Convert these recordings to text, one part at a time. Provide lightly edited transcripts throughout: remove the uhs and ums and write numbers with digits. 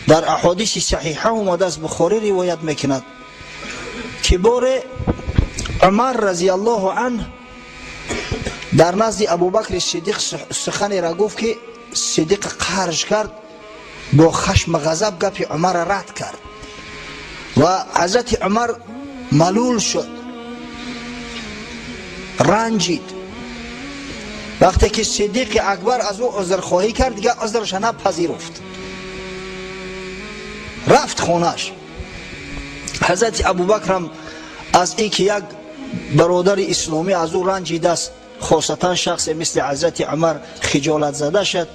در احادیث صحیحه اومده است، بخاری روایت میکند که بار عمر رضی الله عنه در نزد ابوبکر صدیق سخنی را گفت که صدیق قهرش کرد، با خشم و غضب گپ عمر را رد کرد و حضرت عمر ملول شد، رنجید. وقتی که صدیق اکبر از او عذرخواهی کرد دیگه عذرش نپذیرفت، رفت خونش. حضرت ابوبکر هم از اینکه یک برادر اسلامی از او رنجیده است، خاصتا شخص مثل حضرت عمر خجالت زده شد،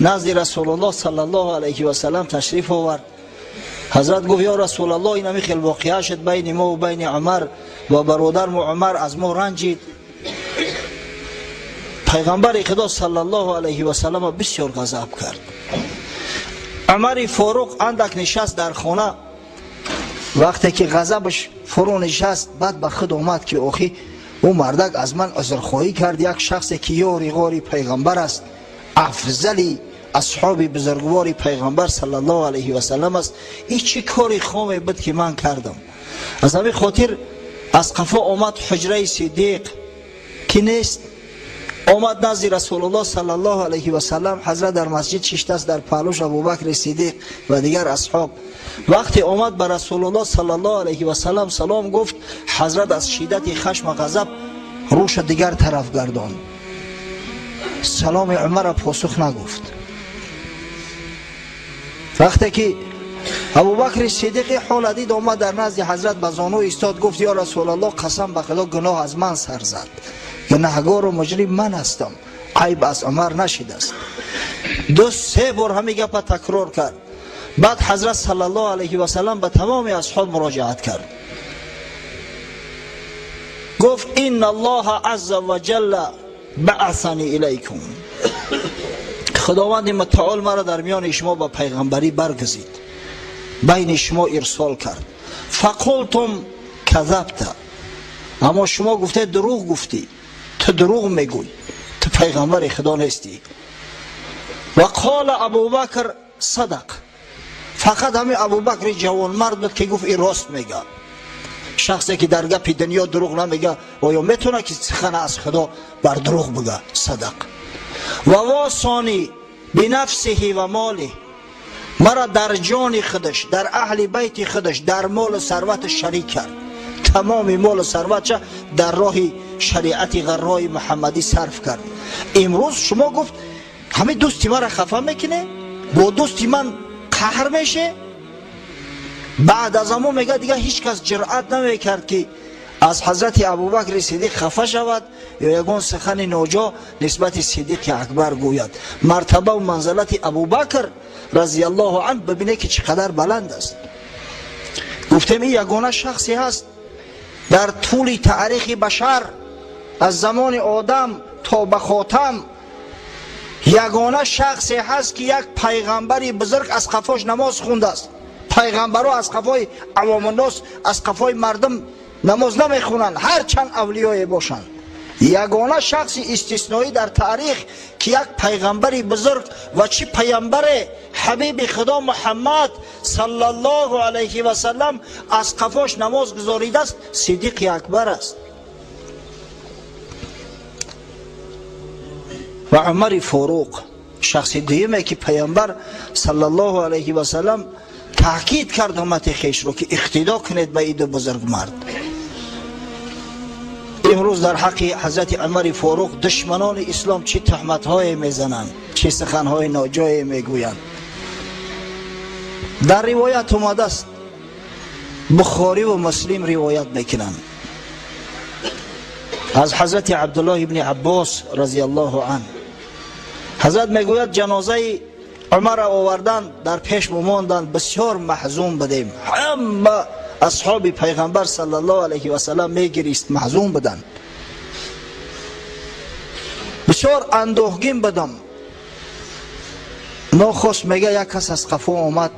نزد رسول الله صلی الله علیه و سلم تشریف آورد. حضرت گفت یا رسول الله این همی خیلی واقعه شد بین ما و بین عمر و برادر ما عمر از ما رنجید. پیغمبر خدا صلی الله علیه و سلم بسیار غضب کرد. عمر فاروق اندک نشست در خانه، وقتی که غضبش فرو نشست بعد به خود آمد که آخی او مردک از من عذرخواهی کرد، یک شخصی که یاری غاری پیغمبر است، افضلی اصحاب بزرگواری پیغمبر صلی الله علیه و سلم است، این چه کاری خامی بود که من کردم؟ از همین خاطر از قفا آمد حجره صدیق که نیست، آمد نزد رسول الله صلی الله علیه و سلم. حضرت در مسجد شیشته است، در پهلوش ابوبکر صدیق و دیگر اصحاب. وقتی آمد بر رسول الله صلی الله علیه و سلم سلام گفت، حضرت از شدت خشم و غضب روش دیگر طرف گرداند، سلام عمر را پاسخ نگفت. وقتی که ابوبکر صدیق حال دید آمد در نزد حضرت به زانو ایستاد، گفت یا رسول الله قسم به خدا گناه از من سر زد، گناهگار و مجرم من هستم، عیب از عمر نشده است. دو سه بار همین گپ تکرار کرد. بعد حضرت صلی الله علیه و سلم به تمام اصحاب مراجعت کرد، گفت ان الله عز وجل بعثنی الیکم، خداوند متعال مرا در میان شما با پیغمبری برگزید، بین شما ارسال کرد. فقلتم کذبت، اما شما گفته دروغ گفتی، تو دروغ میگوی، تو پیغمبر خدا نیستی. و قال ابوبکر صدق، فقط همین ابوبکر جوان مرد بود که گفت این راست میگه. شخصی که در گپ دنیا دروغ نمیگه آیا میتونه که سخن از خدا بر دروغ بگه؟ صدق. و واصانی بنفسه و ماله، مرا در جان خودش، در اهل بیت خودش، در مال و ثروت شریک کرد، تمام مال و ثروت در راه شریعت غرای محمدی صرف کرد. امروز شما گفت همه دوستی مرا خفه میکنه، با دوستی من قهر میشه. بعد از اما میگه دیگه هیچ کس جرأت نمیکرد که از حضرت ابوبکر صدیق خفه شود یا یگان سخن ناجا نسبت صدیق اکبر گوید. مرتبه و منزلت ابوبکر رضی الله عنه ببینه که چقدر بلند است. گفتم این یگانه شخصی هست در طول تاریخ بشر از زمان آدم تا به خاتم، یگانه شخصی هست که یک پیغمبری بزرگ از قفاش نماز خونده است. پیغمبرها از قفای عوام الناس، از قفای مردم نماز نمیخونند، هر چند اولیای باشند. یگانه شخص استثنایی در تاریخ که یک پیغمبری بزرگ و چی پیغمبر حبیب خدا محمد صلی الله علیه و سلم از قفاش نماز گزاریده است، صدیق اکبر است. و عمر فاروق شخص دیگه که پیغمبر صلی الله علیه و سلم تاکید کرد امت خیش رو که اقتدا کنید به این دو بزرگ مرد. امروز در حق حضرت عمر فاروق دشمنان اسلام چه تهمت‌های میزنند، چه سخن‌های ناجای میگویند. در روایت اومده است، بخاری و مسلم روایت میکنند، از حضرت عبدالله ابن عباس رضی الله عنه، حضرت میگوید جنازه عمر آوردن، در پیش ماندن، بسیار محزون بدیم، همه اصحاب پیغمبر صلی الله علیه و سلم میگریست، محزون بدن، بسیار اندوهگین بدم. ناخوش میگه یک کس از قفا آمد،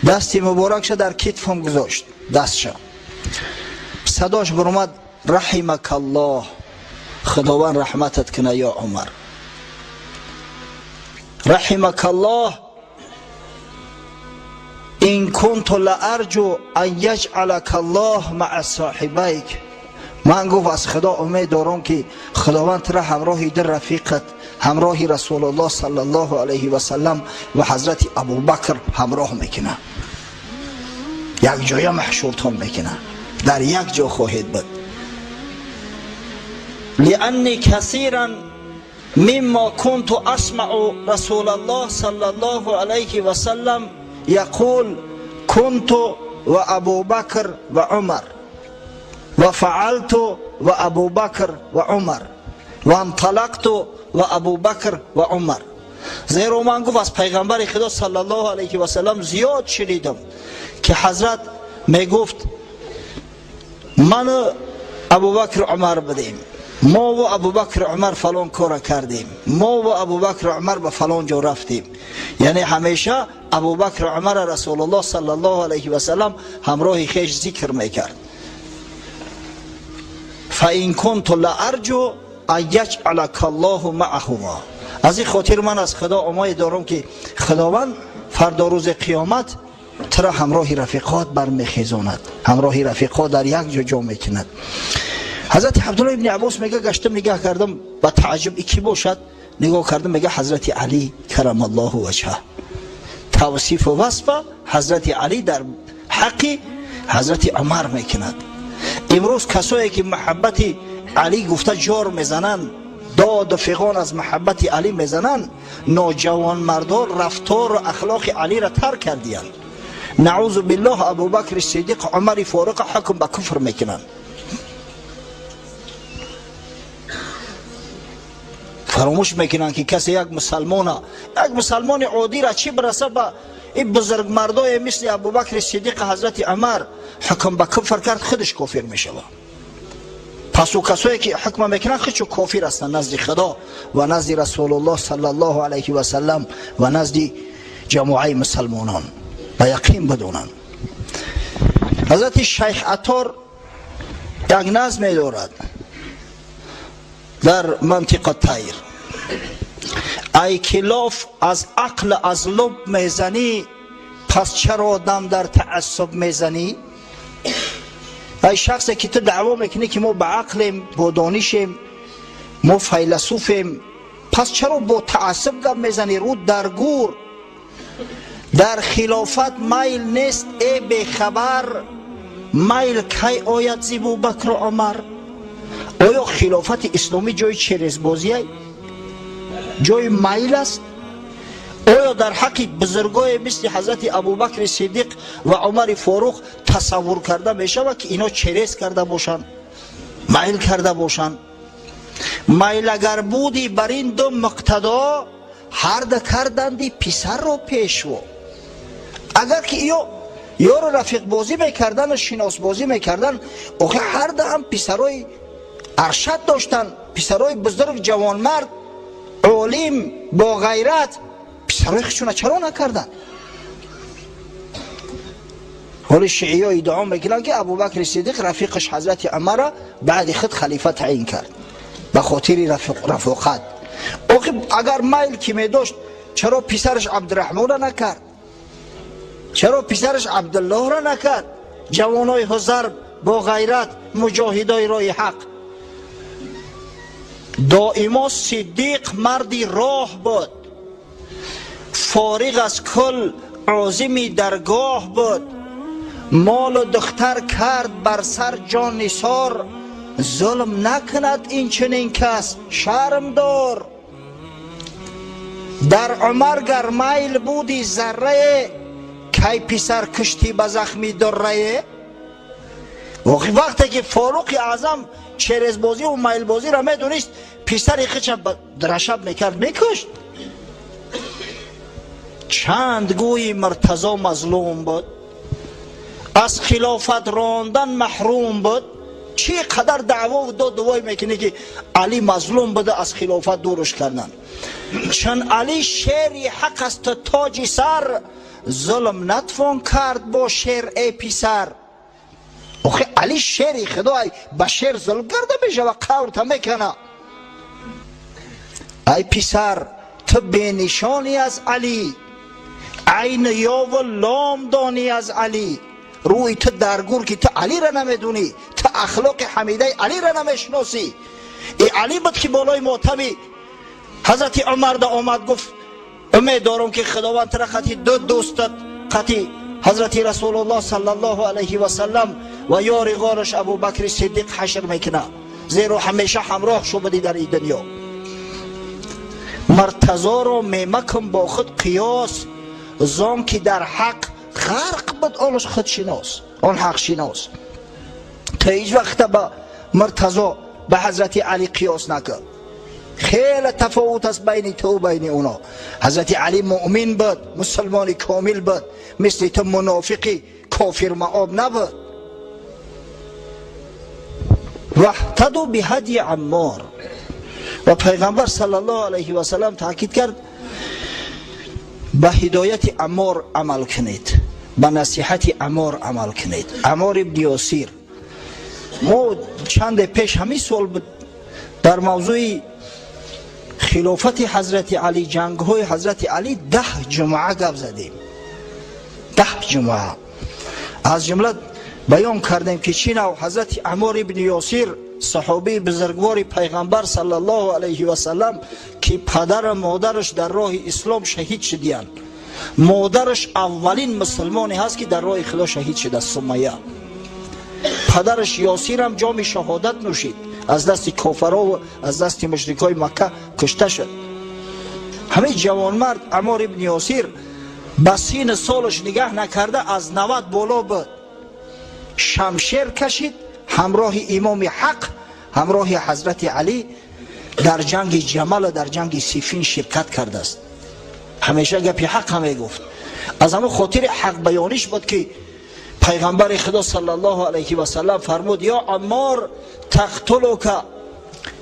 دستی مبارکش در کتفم گذاشت، دستش صداش برآمد رحمک الله، خداوند رحمتت کنه یا عمر، رحمک الله. این کنت لارجو ان یجعلک الله مع صاحبیک، من گفت از خدا امید دارم که خداوند ترا همراه در رفیقت، همراه رسول الله صلی الله علیه و سلم و حضرت ابوبکر همراه میکنه، یک جای محشورتان میکنه، در یک جا خواهید بود. لانی کثیرا مما كنت اسمع رسول الله صلی الله علیه و سلم یقول كنت و ابو بکر و عمر و فعلت و ابو بکر و عمر و انطلقت و ابو بکر و عمر. زیرا من گفت از پیغمبر خدا صلی الله علیه و سلم زیاد شنیدم که حضرت می گفت من و ابو بکر عمر بدیم، ما و ابو بکر عمر فلان کار کردیم، ما و ابو بکر عمر به فلان جا رفتیم. یعنی همیشه ابو بکر عمر رسول الله صلی الله علیه و سلم همراه خیش ذکر میکرد. فإن كنت لأرجو ان یجعلک الله معهما، از این خاطر من از خدا امید دارم که خداوند فردا روز قیامت ترا همراه رفیقات برمیخیزاند، همراه رفیقات در یک جا میکند. حضرت عبدالله ابن عباس میگه گشتم نگاه کردم با تعجب کی باشد، نگاه کردم میگه حضرت علی کرم الله وجهه. توصیف و وصف حضرت علی در حق حضرت عمر میکند. امروز کسایی که محبت علی گفته جار میزنن، داد و فغان از محبت علی میزنن، نوجوان مردان رفتار و اخلاق علی را ترک کردیان. نعوذ بالله ابوبکر صدیق عمر فاروق حکم به کفر میکنن. فراموش میکنن که کسی یک مسلمان عادی را چی برسه به این بزرگ مردای مثل ابوبکر صدیق حضرت عمر حکم به کفر کرد، خودش کافر میشه. پس او کسایی که حکم میکنن خودشو کافر هستند نزد خدا و نزد رسول الله صلی الله علیه و سلم و نزد جماعه مسلمانان، به یقین بدونن. حضرت شیخ عطار یک نظم دارد در منطقه طیر: ای کلاف از عقل از لب میزنی، پس چرا دم در تعصب میزنی؟ ای شخصی که تو دعوا میکنی که ما با عقلیم، با دانشیم، ما فیلسوفیم، پس چرا با تعصب گپ میزنی؟ رود در گور. در خلافت میل نیست ای بخبر، میل کی آید زی ابوبکر و عمر؟ آیا خلافت اسلامی جای چرزبازی است؟ جای میل است؟ آیا در حق بزرگای مثل حضرت ابوبکر صدیق و عمر فاروق تصور کرده میشه و که اینا چرز کرده باشن، میل کرده باشن؟ میل اگر بودی بر این دو مقتدا، هر ده کردندی پسر رو پیشوا. اگر که یا رو رفیق بازی میکردن و شناس بازی میکردن، آخه هر ده هم پسرای ارشد داشتن، پسرای بزرگ جوانمرد عالم با غیرت، پسرای خشونه چرا نکردن؟ حالا شیعی ها ادعا میکنن که ابوبکر صدیق رفیقش حضرت عمر بعد خود خلیفه تعیین کرد به خاطر رفاقت. آخه اگر میل که می داشت چرا پسرش عبدالرحمن را نکرد؟ چرا پسرش عبدالله را نکرد؟ جوانای حضر با غیرت، مجاهدای راه حق. دائما صدیق مردی راه بود، فارغ از کل عازمی درگاه بود. مال و دختر کرد بر سر جان نثار، ظلم نکند این چنین کس شرم دار. در عمر گر میل بودی ذره، کی پسر کشتی به زخمی دره؟ وقتی که فاروق اعظم چرزبازی و میل بازی را میدونست، پسر خچ درشب میکرد میکشت. چند گوی مرتضی مظلوم بود، از خلافت راندن محروم بود. چی قدر دعوا و دعوای میکنه که علی مظلوم بوده، از خلافت دورش کردن. چون علی شیر حق است تاج سر، ظلم نتوان کرد با شیر ای پسر. آخه علی شیر خدا با شیر ظلم کرده میشه و قورت میکنه. ای پسر تو بینشانی از علی، عین یا و لام دانی از علی. روی تو درگور که تو علی را نمیدونی، تو اخلاق حمیده علی را نمیشناسی. ای علی بود که بالای ماتمی حضرت عمر دا آمد گفت امید دارم که خداوند را خطی دو دوستت، خطی حضرت رسول الله صلی الله علیه و سلم و یار غارش ابو بکر صدیق حشر میکنه، زیرا همیشه همراه شو بدی در این دنیا. مرتضی رو میمکم با خود قیاس، زان که در حق غرق بود آنش خود شناس، آن حق شناس. تا هیچ وقت با مرتضی به حضرت علی قیاس نکرد. خیلی تفاوت است بین تو و بین اونا. حضرت علی مؤمن بود، مسلمان کامل بود، مثل تو منافقی کافر معاب نبود. واهتدوا بهدی عمار. و پیغمبر صلی الله علیه و سلم تاکید کرد به هدایت عمار عمل کنید، به نصیحت عمار عمل کنید. عمار ابن یاسیر، ما چند پیش همین سوال بود در موضوع خلافت حضرت علی، جنگ های حضرت علی 10 جمعه گپ زدیم. 10 جمعه از جمله بیان کردیم که چی نوع حضرت عمار ابن یاسیر صحابی بزرگوار پیغمبر صلی الله علیه و سلم که پدر و مادرش در راه اسلام شهید شدیان. مادرش اولین مسلمانی هست که در راه خدا شهید شده، سمیه. پدرش یاسیر هم جام شهادت نوشید، از دست کافرها و از دست مشرکای مکه کشته شد. همه جوانمرد عمار ابن یاسیر به سین سالش نگاه نکرده از 90 بالا بود، شمشیر کشید، همراه امام حق، همراه حضرت علی در جنگ جمل، در جنگ صفین شرکت کرده است. همیشه گپی حق هم گفت. از همون خاطر حق بیانیش بود که پیغمبر خدا صلی الله علیه و سلم فرمود یا عمار تقتلک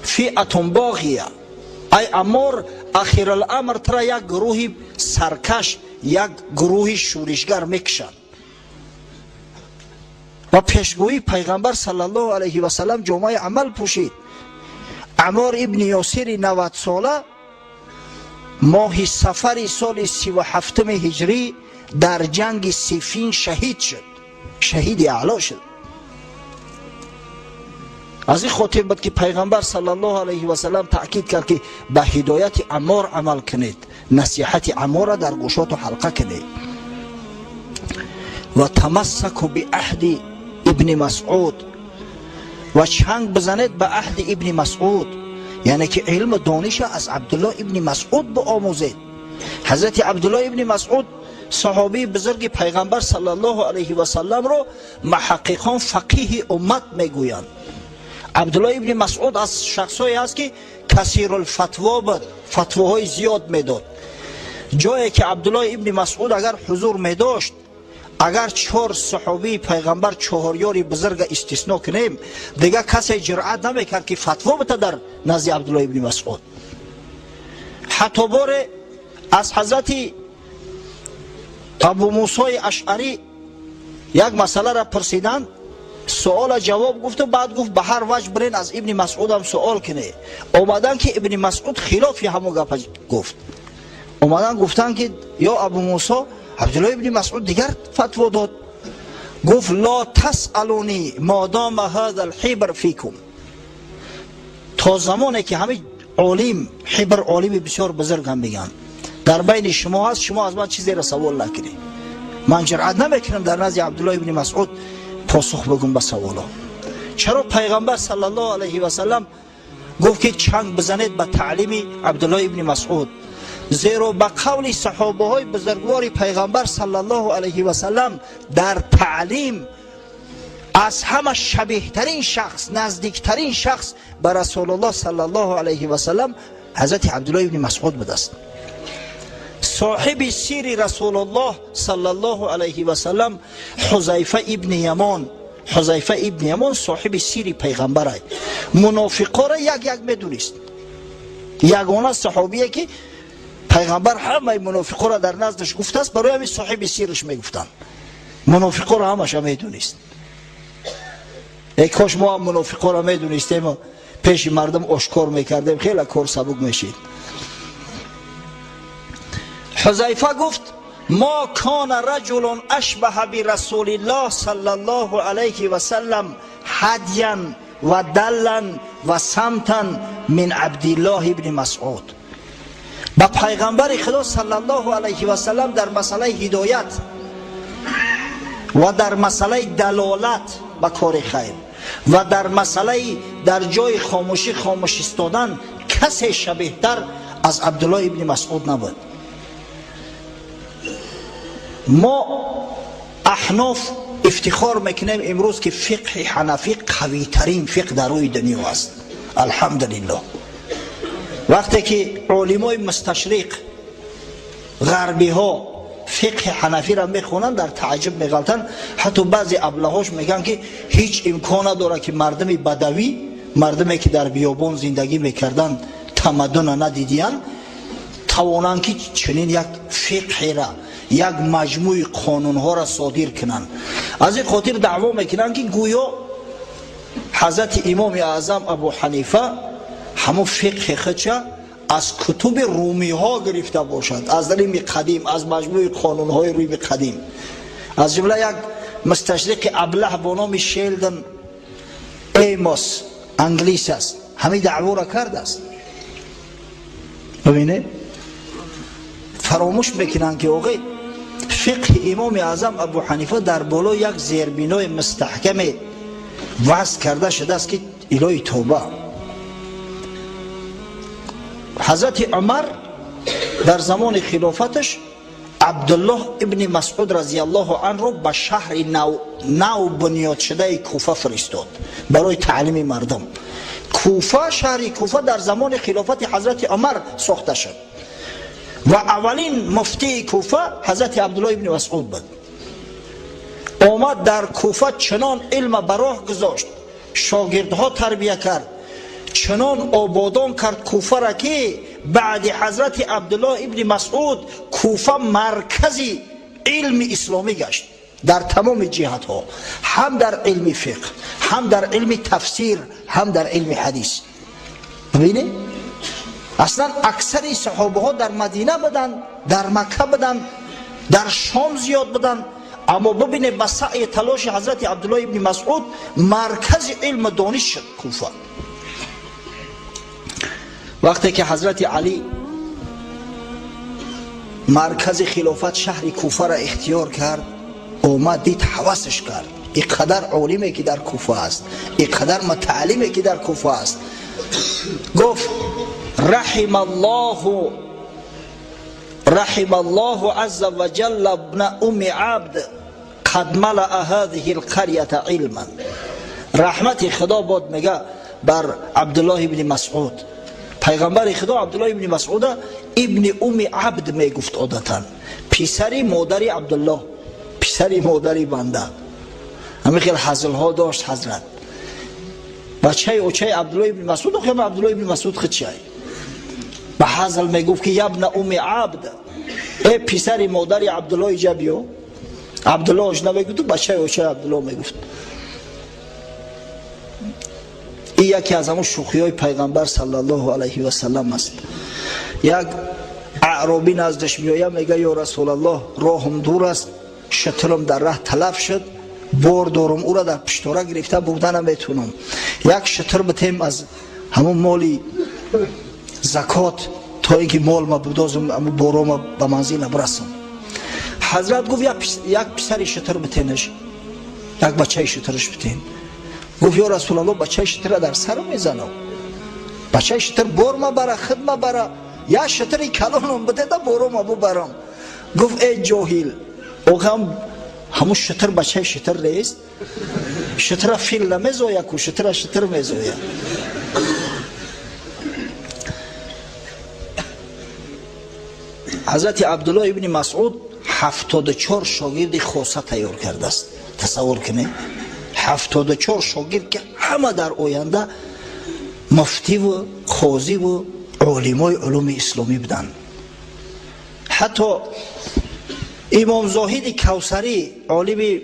فئة باغیه. ای عمار اخیر الامر ترا یک گروه سرکش، یک گروه شورشگر میکشند. و پیشگویی پیغمبر صلی الله علیه و سلم جامعه عمل پوشید. عمار ابن یاسیر 90 ساله ماه صفر سال 37 هجری در جنگ صفین شهید شد، شهید اعلا شد. از این خاطر بود که پیغمبر صلی الله علیه و سلم تاکید کرد که به هدایت عمار عمل کنید، نصیحت عمار را در گوشات و حلقه کنید. و تمسکوا بعهد ابن مسعود، و چنگ بزنید به عهد ابن مسعود، یعنی که علم و دانش از عبدالله ابن مسعود بآموزید. حضرت عبدالله ابن مسعود صحابی بزرگ پیغمبر صلی الله علیه و سلم رو محققان فقیه امت میگویند. عبدالله ابن مسعود از شخصایی است که کثیر الفتوا بود، فتواهای زیاد میداد. جایی که عبدالله ابن مسعود اگر حضور میداشت، اگر 4 صحابی پیغمبر 4 یاری بزرگ استثناء کنیم، دیگه کسی جرأت نمیکرد که فتوا بده در نزد عبدالله ابن مسعود. حتی بار از حضرت ابو موسی اشعری یک مسئله را پرسیدند، سوال جواب گفت و بعد گفت به هر وجه برین از ابن مسعود هم سوال کنه. اومدن که ابن مسعود خلاف همو گپ گفت، اومدن گفتن که یا ابو موسی، عبدالله ابن مسعود دیگر فتوا داد، گفت لا تسألونی مادام هذا الحبر فیکم. تا زمانی که همه عالم، حبر عالم بسیار بزرگ هم میگن، در بین شما هست، شما از من چیزی را سوال نکنید. من جرأت نمیکنم در نزد عبدالله ابن مسعود پاسخ بگم به سوالا. چرا پیغمبر صلی الله علیه و سلم گفت که چنگ بزنید به تعلیم عبدالله ابن مسعود؟ زیرا به قول صحابه های بزرگوار پیغمبر صلی الله علیه و سلم در تعلیم از همه شبیه ترین شخص، نزدیکترین شخص به رسول الله صلی الله علیه و سلم حضرت عبدالله ابن مسعود بود است. صاحب سیر رسول الله صلی الله علیه و سلم حذیفه ابن یمان، حذیفه ابن یمان صاحب سیر پیغمبر است. منافقا را یک یک میدونست. یگانه صحابیه که پیغمبر همه منافقا را در نزدش گفته است، برای همین صاحب سیرش میگفتن. منافقا را همش میدونست. ای کاش ما منافقا را میدونستیم و پیش مردم آشکار میکردیم، خیلی کار سبک میشید. حذیفه گفت ما کان رجل اشبه برسول الله صلی الله علیه و سلم هدیا و دلا و سمتا من عبدالله ابن مسعود. با پیغمبر خدا صلی الله علیه و سلم در مسئله هدایت و در مسئله دلالت به کار خیر و در مسئله در جای خاموشی خاموش ایستادن کسی شبیه تر از عبدالله ابن مسعود نبود. ما احناف افتخار میکنیم امروز که فقه حنفی قوی ترین فقه در روی دنیا است. الحمدلله. وقتی که علمای مستشرق غربی ها فقه حنفی را میخونن در تعجب میغلطن. حتی بعضی ابلهاش میگن که هیچ امکان نداره که مردم بدوی، مردمی که در بیابان زندگی میکردن تمدن ندیدین، توانند که چنین یک فقه را، یک مجموع قانون ها را صادر کنند. از این خاطر دعوا میکنند که گویا حضرت امام اعظم ابو حنیفه همون فقه خودش از کتب رومی ها گرفته باشد، از علم قدیم، از مجموع قانون های رومی قدیم. از جمله یک مستشرق ابله با نام شیلدن ایموس انگلیس است، همین دعوا را کرده است. ببینه فراموش میکنن که آقای فقه امام اعظم ابو حنیفه در بالا یک زیربنای مستحکم وضع کرده شده است که الهی توبه. حضرت عمر در زمان خلافتش عبدالله ابن مسعود رضی الله عنه رو به شهر نو بنیاد شده کوفه فرستاد برای تعلیم مردم. کوفه، شهر کوفه در زمان خلافت حضرت عمر ساخته شد و اولین مفتی کوفه حضرت عبدالله ابن مسعود بود. آمد در کوفه چنان علم براه گذاشت، شاگردها تربیه کرد، چنان آبادان کرد کوفه را که بعد حضرت عبدالله ابن مسعود کوفه مرکزی علم اسلامی گشت در تمام جهت ها، هم در علم فقه، هم در علم تفسیر، هم در علم حدیث. ببینید اصلا اکثر صحابه ها در مدینه بودن، در مکه بودن، در شام زیاد بودن، اما ببینید با سعی تلاش حضرت عبدالله ابن مسعود مرکز علم دانش شد کوفه. وقتی که حضرت علی مرکز خلافت شهر کوفه را اختیار کرد، اومد دید هوسش کرد. اینقدر عالمی که در کوفه است، اینقدر متعلمی که در کوفه است. گفت رحم الله عز وجل ابن ام عبد قد ملأ هذه القرية علما. رحمت خدا باد میگه بر عبدالله ابن مسعود. پیغمبر خدا عبدالله ابن مسعود ابن ام عبد میگفت عادتا، پسری مادری عبدالله، پسری مادری بنده. همین خیلی حزل ها داشت حضرت. بچه اوچه عبدالله ابن مسعود، خیلی عبدالله ابن مسعود خود چه به حزل میگفت که ابن ام عبد، ای پسری مادری عبدالله ایجا بیو. عبدالله اش نمیگفت، بچه اوچه عبدالله میگفت. این یکی از همون شوخی های پیغمبر صلی الله علیه و سلم است. یک اعرابی نزدش میآید میگه یا رسول الله راهم دور است، شترم در راه تلف شد، بار دارم او را در پشتوره گرفته بردن نمیتونم، یک شتر بتیم از همون مالی زکات تا اینکه مال ما بدازم اما بارو به منزل برسم. حضرت گفت یک پسر شتر بتینش، یک بچه شترش بتین. گفت یا رسول الله بچه شتر در سر میزنم، بچه شتر بار ما بره، خود ما بره، یا شتری کلانم بده دا بارو ما ببرم. گفت ای جاهل، اوغم همون شتر بچه شتر نیست، شتر فیل نمیزویه کو، شتر میزویه. حضرت عبدالله ابن مسعود 74 شاگرد خاصه تیار کرده است. تصور کنید 74 شاگرد که همه در آینده مفتی و قاضی و علمای علوم اسلامی بودن. حتی امام زاهد کوثری، عالم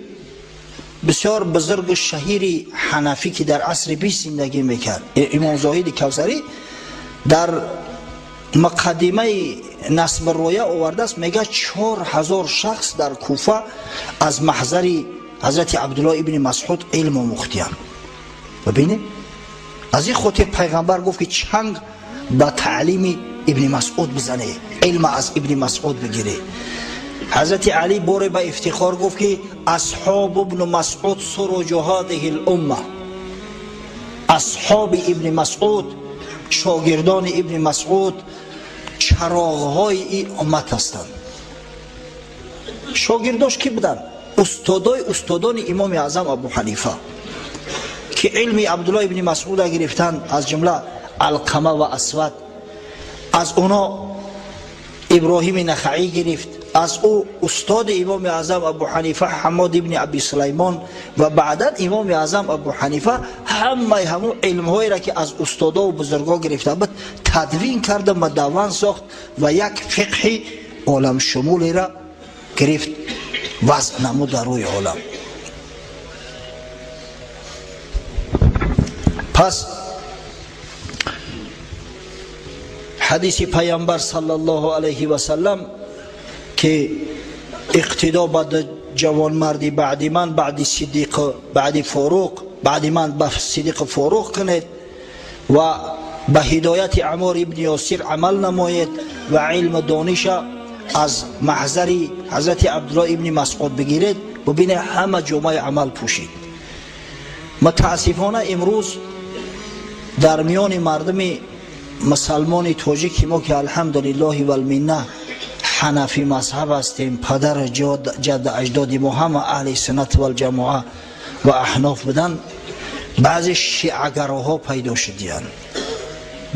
بسیار بزرگ و شهیر حنفی که در عصر 20 زندگی میکرد، امام زاهد کوثری در مقدمه نسب رویا آورده است، میگه 4000 شخص در کوفه از محضر حضرت عبدالله ابن مسعود علم آموختند. ببینید از این خاطر پیغمبر گفت که چنگ به تعلیم ابن مسعود بزنه، علم از ابن مسعود بگیره. حضرت علی باره به افتخار گفت که اصحاب ابن مسعود سروج هذه الامه، اصحاب ابن مسعود، شاگردان ابن مسعود چراغ‌های این امت هستند. شاگرداش کی بودن؟ استادان امام اعظم ابو حنیفه که علم عبدالله ابن مسعود گرفتن، از جمله علقمه و اسود، از اونا ابراهیم نخعی گرفت، از او استاد امام اعظم ابو حنیفه حماد ابن ابی سلیمان و بعدا امام اعظم ابو حنیفه همون علم‌هایی را که از استادا و بزرگا گرفته بود تدوین کرده، مدون ساخت و یک فقه عالم شمولی را گرفت وضع نمود در روی عالم. پس حدیث پیامبر صلی الله علیه و سلم که اقتدا به جوان مردی بعد من، بعد صدیق، بعد فاروق، بعد من به صدیق فاروق کنید و به هدایت عمار ابن یاسر عمل نماید و علم دانش از محضر حضرت عبدالله ابن مسعود بگیرید. ببینید همه جمعه عمل پوشید. متاسفانه امروز در میان مردم مسلمان تاجیک ما که الحمدلله و المنه حنفی مذهب هستیم، پدر جد اجداد ما همه اهل سنت و الجماعه و احناف بودن، بعضی شیعه‌گراها پیدا شدیان.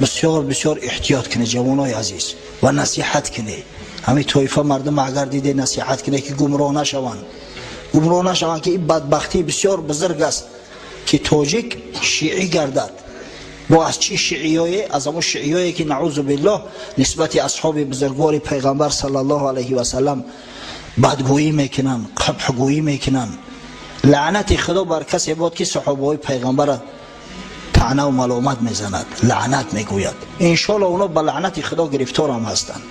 بسیار احتیاط کنه جوانای عزیز و نصیحت کنه. همین طایفه مردم اگر دیده نصیحت کنه که گمراه نشوند که این بدبختی بسیار بزرگ است که تاجیک شیعی گردد. با از چی شیعیایی؟ از همون شیعیایی که نعوذ بالله نسبت اصحاب بزرگوار پیغمبر صلی الله علیه و سلم بدگویی میکنن، قبح گویی میکنن. لعنت خدا بر کسی بود که صحابه های پیغمبر طعنه و ملامت میزند، لعنت میگوید. انشالله اونا به لعنت خدا گرفتار هم هستند.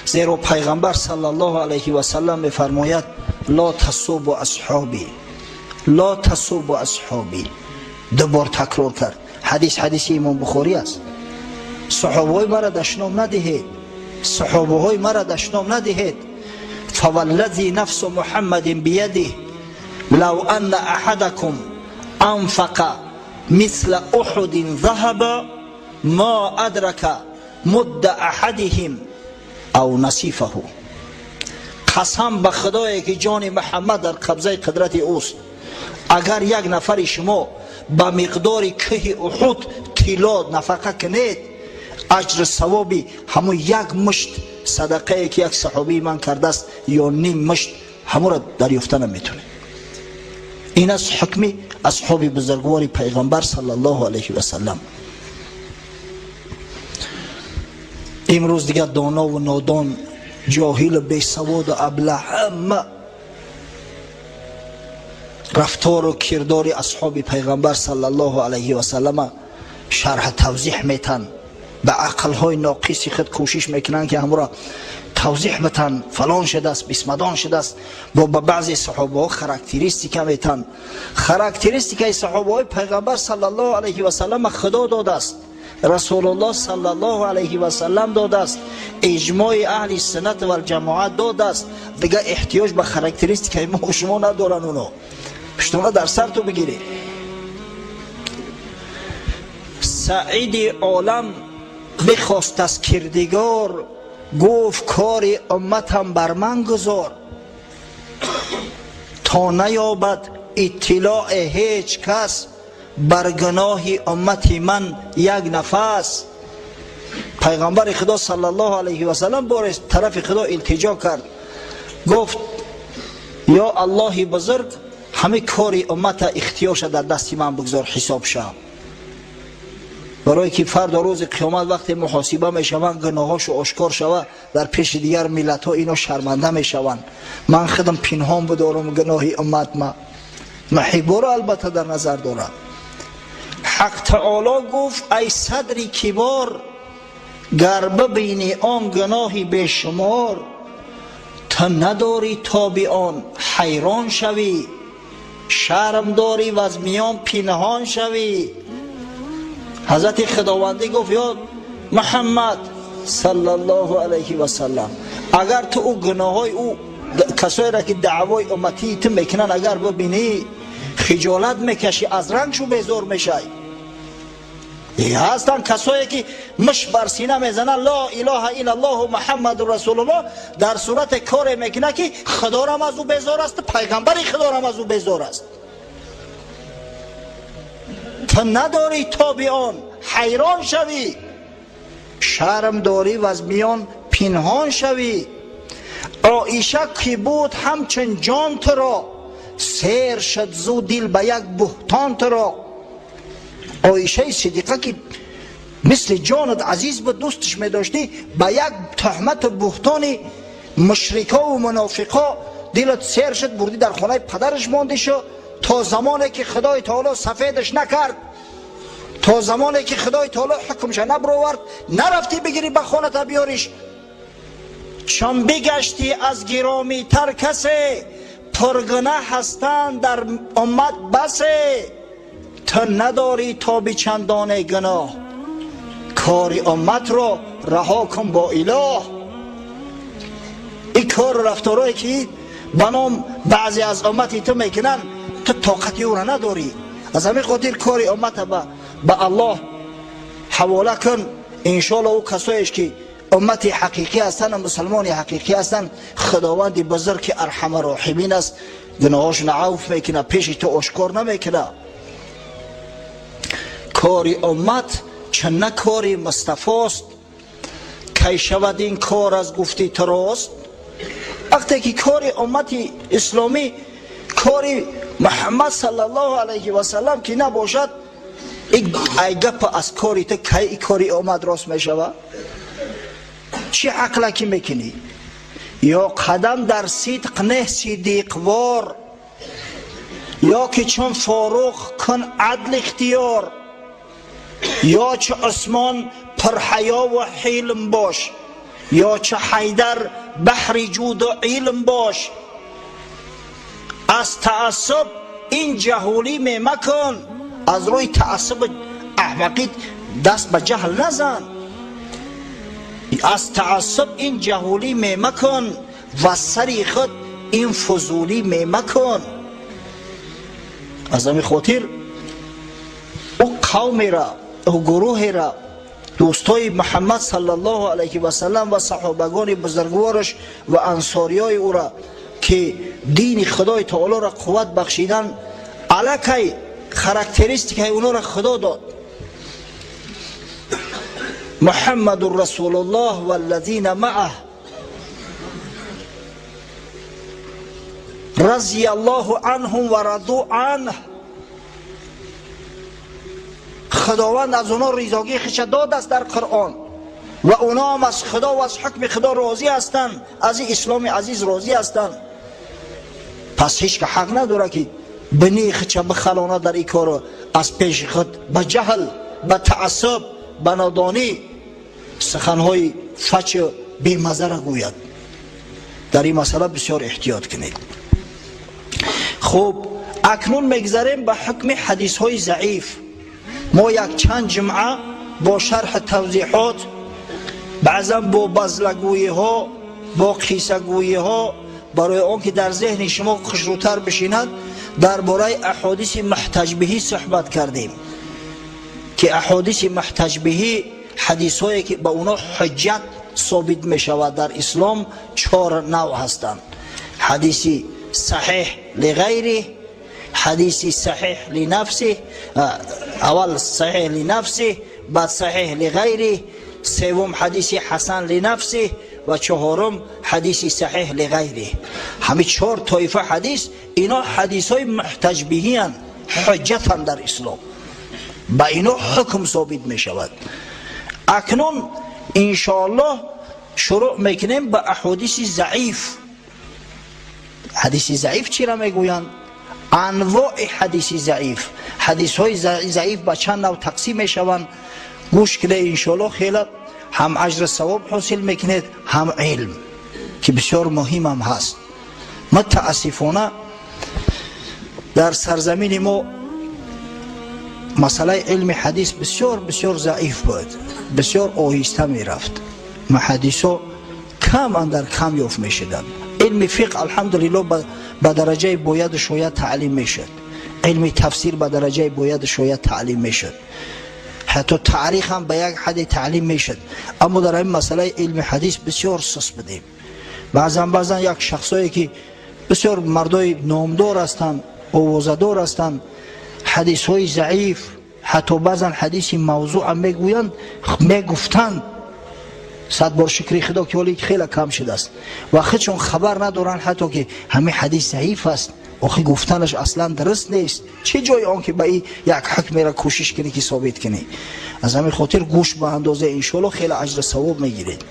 زیرا پیغمبر صلی الله علیه و سلم میفرماید لا تسبوا اصحابی، لا تسبوا اصحابی. دوبار تکرار کرد. حدیث امام بخاری است. صحابه های مرا دشنام ندهید، صحابه های مرا دشنام ندهید. فوالذی نفس محمد بیده لو ان احدکم انفق مثل احد ذهب ما ادرک مد احدهم او نصیفه. قسم به خدایی که جان محمد در قبضه قدرت اوست، اگر یک نفر شما به مقدار که احد طلا نفقه کنید، اجر ثوابی همون یک مشت صدقه که یک صحابی من کرده است یا نیم مشت همون را دریافته نمیتونه. این از حکم اصحاب بزرگوار پیغمبر صلی الله علیه و سلم. امروز دیگر دانا و نادان، جاهل و بیسواد و ابله همه رفتار و کردار اصحاب پیغمبر صلی الله علیه و سلم شرح توضیح میتن. به عقلهای ناقص خود کوشش میکنن که همون را توضیح بتن. فلان شده است، بسمدان شده است. با بعضی صحابه ها خاراکتریستیک میتن. خاراکتریستیک صحابه های پیغمبر صلی الله علیه و سلم خدا داده است، رسول الله صلی الله علیه و سلم داده است، اجماع اهل سنت و الجماعت داده است. دیگه احتیاج به خاراکتریستیک ما و شما ندارن. اونا پشتونا در سر تو بگیری. سعید عالم بخواست از کردگار، گفت کار امتم بر من گذار. تا نیابد اطلاع هیچ کس، بر گناه امت من یک نفس. پیغمبر خدا صلی الله علیه و سلم بار طرف خدا التجا کرد، گفت یا الله بزرگ، همه کار امت اختیارش در دستی من بگذار حساب شم. برای که فردا روز قیامت وقتی محاسبه میشوند گناهاشو آشکار شود، در پیش دیگر ملت ها اینا شرمنده میشوند. من خودم پنهان بدارم گناه امت ما محبور البته در نظر دارم. حق تعالی گفت ای صدری کبار گر ببینی آن گناهی بیشمار، تو نداری تاب آن حیران شوی. شرم داری و از میان پنهان شوی. حضرت خداوندی گفت یا محمد صلی الله علیه و سلم، اگر تو او گناه های او کسایی را که دعوای امتی تو میکنن اگر ببینی خجالت میکشی، از رنگشو بیزار میشی. هستن کسایی که مش بر سینه میزنن لا اله الا الله محمد رسول الله، در صورت کار میکنه که خدا را از او بیزار است، پیغمبر خدا را از او بیزار است. تو نداری تاب آن حیران شوی. شرم داری و از میان پنهان شوی. عایشه که بود همچون جان تو را، سیر شد زو دل به یک بهتان تو را. عایشه صدیقه که مثل جانت عزیز بود، دوستش می داشتی، به یک تهمت بهتان مشرکا و منافقا دلت سیر شد، بردی در خانه پدرش مانده شو تا زمانی که خدای تعالی سفیدش نکرد، تا زمانی که خدای تعالی حکمش نبرآورد، نرفتی بگیری به خانه تا بیاریش. چون بگشتی از گرامی تر کسی، پرگناه هستند در امت بسی. تو نداری تاب چندان گناه، کار امت را رها کن با اله. این کار رفتارهایی که بنام بعضی از امتی تو میکنن، تو طاقتی او را نداری. از همین خاطر کار امت به الله حواله کن. انشاءالله او کسایش که امت حقیقی هستن و مسلمان حقیقی هستن، خداوند بزرگ ارحم الراحمین است، گناهاشون عفو میکنه، پیش تو آشکار نمیکنه. کار امت چنه کار مصطفی است، کی شود این کار از گفتی تو راست. وقتی که کار امت اسلامی کار محمد صلی الله علیه و سلم که نباشد، ای گپ از کاری تو کی کاری امت راست میشود؟ چی عقل که میکنی؟ یا قدم در صدق نه صدیقوار، یا که چون فاروق کن عدل اختیار، یا چه عثمان پر حیا و حلم باش، یا چه حیدر بحر جود و علم باش. از تعصب این جهولی می مکن، از روی تعصب احمقی دست به جهل نزن. از تعصب این جهولی می مکن، و سری خود این فضولی می مکن. از همین خاطر او قومی را، او گروه را، دوستای محمد صلی الله علیه و سلم و صحابگان بزرگوارش و انصاریای او را که دین خدای تعالی را قوت بخشیدن، علاکه خاراکتریستیک اونا را خدا داد. محمد رسول الله والذین معه رضی الله عنهم و رضوا عنه. خداوند از اونا رضاگی خویش داد است در قرآن، و اونا هم از خدا و از حکم خدا راضی هستند، از این اسلام عزیز راضی هستند. پس هیچ که حق نداره که بنی خویش بخلانه در این کار، از پیش خود به جهل، به تعصب، به نادانی سخنهای فچ بی‌مزه را گوید. در این مسئله بسیار احتیاط کنید. خب اکنون میگذریم به حکم حدیث های ضعیف. ما یک چند جمعه با شرح توضیحات، بعضا با بزلگویی ها، با قیسگویی ها، برای آن که در ذهن شما خشروتر بشیند، درباره احادیث محتج بهی صحبت کردیم که احادیث محتج بهی حدیث هایی که با اونا حجت ثابت می شود در اسلام 4 نوع هستند. حدیث صحیح لغیره، حدیث صحیح لنفسه، اول صحیح لنفسه، بعد صحیح لغیره، سوم حدیث حسن لنفسه، و چهارم حدیث صحیح لغیره. همین 4 طایفه حدیث، اینا حدیث های محتج بهی هستند، حجت هم در اسلام، با اینا حکم ثابت می شود. اکنون انشاءالله شروع میکنیم به احادیث ضعیف. حدیث ضعیف چی را میگویند؟ انواع حدیث ضعیف. حدیث های ضعیف به چند نوع تقسیم میشوند. گوش کنید انشاءالله. خیلی هم اجر ثواب حاصل میکنید، هم علم که بسیار مهم هم هست. متاسفانه در سرزمین ما مسئله علم حدیث بسیار ضعیف بود، بسیار آهسته می رفت. محدثا کم اندر کم یافت می شدند. علم فقه الحمدلله به درجه باید شاید تعلیم می شد، علم تفسیر به درجه باید شاید تعلیم می شد، حتی تاریخ هم به یک حد تعلیم می شد. اما در این مسئله علم حدیث بسیار سست بودیم. بعضا یک شخصایی که بسیار مردای نامدار هستند، آوازه‌دار هستند، حدیث های ضعیف، حتی بعضا حدیث موضوع هم میگویند، میگفتند 100 بار شکر خدا که ولی خیلی کم شده است و خودشون خبر ندارن حتی که همه حدیث ضعیف است. آخه گفتنش اصلا درست نیست. چه جای آن که به این یک حکم را کوشش کنی که ثابت کنی؟ از همین خاطر گوش به اندازه انشالله خیلی اجر ثواب میگیرید.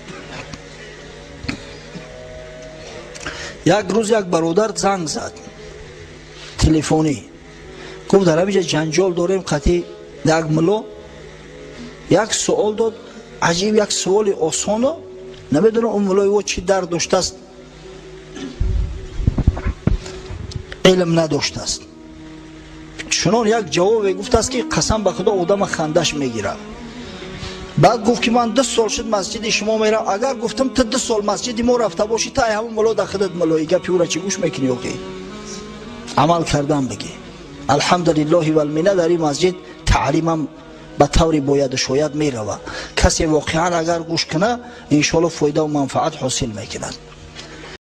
یک روز یک برادر زنگ زد تلفنی، گفت در اینجا جنجال داریم قطعی یک ملا یک سوال داد، عجیب یک سوال آسانه، نمیدونم اون ملای او چی درد داشته است، علم نداشته است. چنان یک جواب گفته است که قسم به خدا آدم خندش میگیره. بعد گفت که من 2 سال شد مسجد شما میرم، اگر گفتم تا 2 سال مسجد ما رفته باشی تا همون ملا در خودت ملایی گپی او را چی گوش میکنی؟ اوکی عمل کردم بگی. الحمدلله و المنه در این مسجد تعلیمم به طوری باید شاید میروه. کسی واقعا اگر گوش کنه انشالله فایده و منفعت حاصل میکند.